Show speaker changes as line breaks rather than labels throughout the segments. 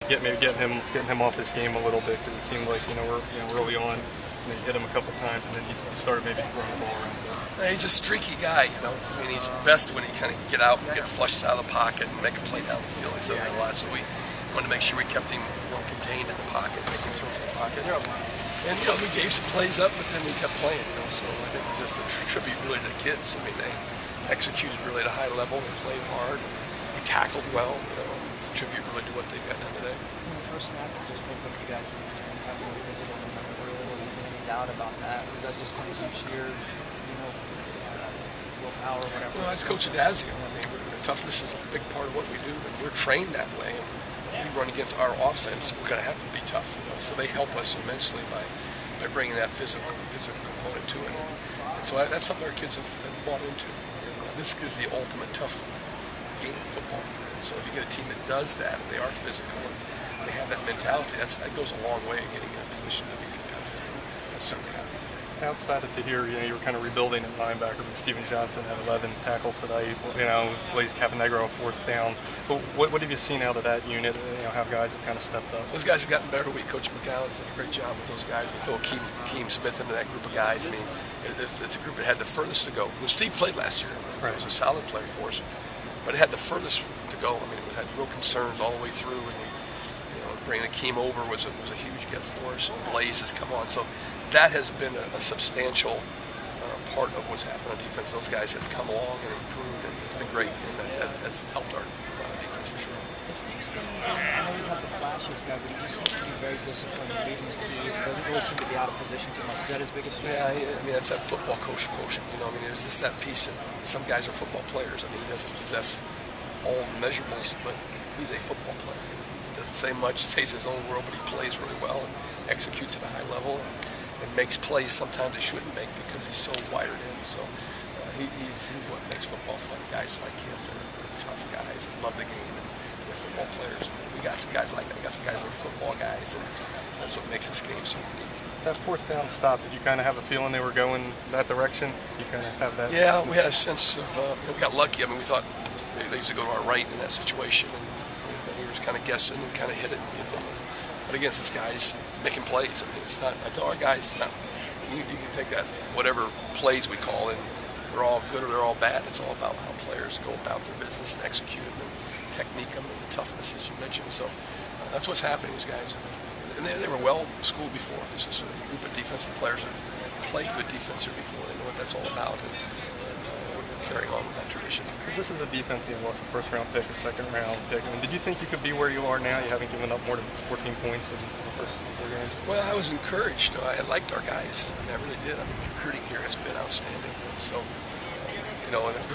getting him off his game a little bit, because it seemed like we're early on. You hit him a couple times, and then you started maybe throwing the ball around.
He's a streaky guy, I mean, he's best when he kind of get out and get flushed out of the pocket and make a play down the field. He's done that a lot, so we wanted to make sure we kept him contained in the pocket, making throws in the pocket. And we gave some plays up, but then we kept playing. So I think it was just a tribute really to the kids. I mean, they executed really at a high level. They played hard. We tackled well. It's a tribute really to what they've got done today.
From the first snap, I just think that you guys were just going to have more physical, and there really wasn't any doubt about that. Was that just kind of sheer, willpower or whatever?
Well, that's Coach Adazio. I mean, toughness is a big part of what we do, and we're trained that way. And we run against our offense, we're going to have to be tough. So they help us immensely by bringing that physical component to it. And so that's something our kids have bought into. This is the ultimate tough game of football. And so if you get a team that does that, they are physical, and they have that mentality, that goes a long way in getting in a position to be competitive. That's certainly happening.
Outside of here, you were kind of rebuilding at linebacker with Steven Johnson at 11 tackles today. Blaze Caponegro on 4th down. But what have you seen out of that unit? How guys have kind of stepped up.
Those guys have gotten better. Coach McGowan's done a great job with those guys. We throw Keem Smith into that group of guys. I mean, it's a group that had the furthest to go. Well, Steve played last year.
Right.
He was a solid player for us, but it had the furthest to go. I mean, it had real concerns all the way through, and bringing Keem over was a huge get for us. And Blaze has come on, so that has been a substantial part of what's happened on defense. Those guys have come along and improved, and it's been great, and that's helped our defense for sure.
Steve's thing, I know he's not the flashiest guy, but he just seems to be very disciplined, reading his keys. He doesn't really seem to be out of position too much. Is that his biggest strength?
Yeah, I mean, that's that football coach quotient. I mean, there's just that piece. Some guys are football players. I mean, he doesn't possess all the measurables, but he's a football player. He doesn't say much, stays in his own world, but he plays really well and executes at a high level and makes plays sometimes he shouldn't make because he's so wired in. So he's what makes football fun. Guys like him, they're tough guys that love the game, and they're football players. We got some guys like that. We got some guys that are football guys, and that's what makes this game so unique.
That 4th down stop, did you kind of have a feeling they were going that direction? You kind of have that?
Yeah, we had a sense of, we got lucky. I mean, we thought they used to go to our right in that situation, and we were kind of guessing and kind of hit it. But again, this guy's making plays. I mean, it's not, I tell our guys, it's not, you can take that, whatever plays we call, and they're all good or they're all bad. It's all about how players go about their business and execute them, and technique them, and the toughness, as you mentioned. So that's what's happening. These guys, and they were well schooled before. This is a group of defensive players that have played good defense here before. They know what that's all about, and we're carrying on with that tradition.
So this is a defense you lost a 1st round pick, a 2nd round pick. I mean, did you think you could be where you are now? You haven't given up more than 14 points in the first 4 games.
Well, I was encouraged. I liked our guys. I mean, I really did. I mean, recruiting here has been outstanding. So,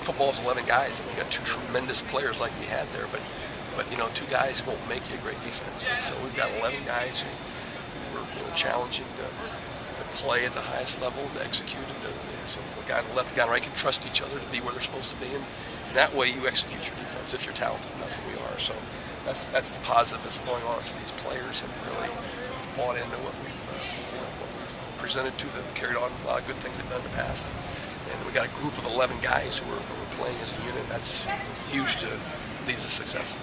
football is 11 guys, and we got 2 tremendous players like we had there, but 2 guys won't make you a great defense. And so we've got 11 guys who were challenging to play at the highest level, to execute, so the guy on the left, the guy on the right can trust each other to be where they're supposed to be, and that way you execute your defense if you're talented enough, and we are. So that's the positive that's going on. So these players have really bought into what we've presented to them, carried on a lot of good things they've done in the past, and we got a group of 11 guys who are playing as a unit. That's huge to lead to success.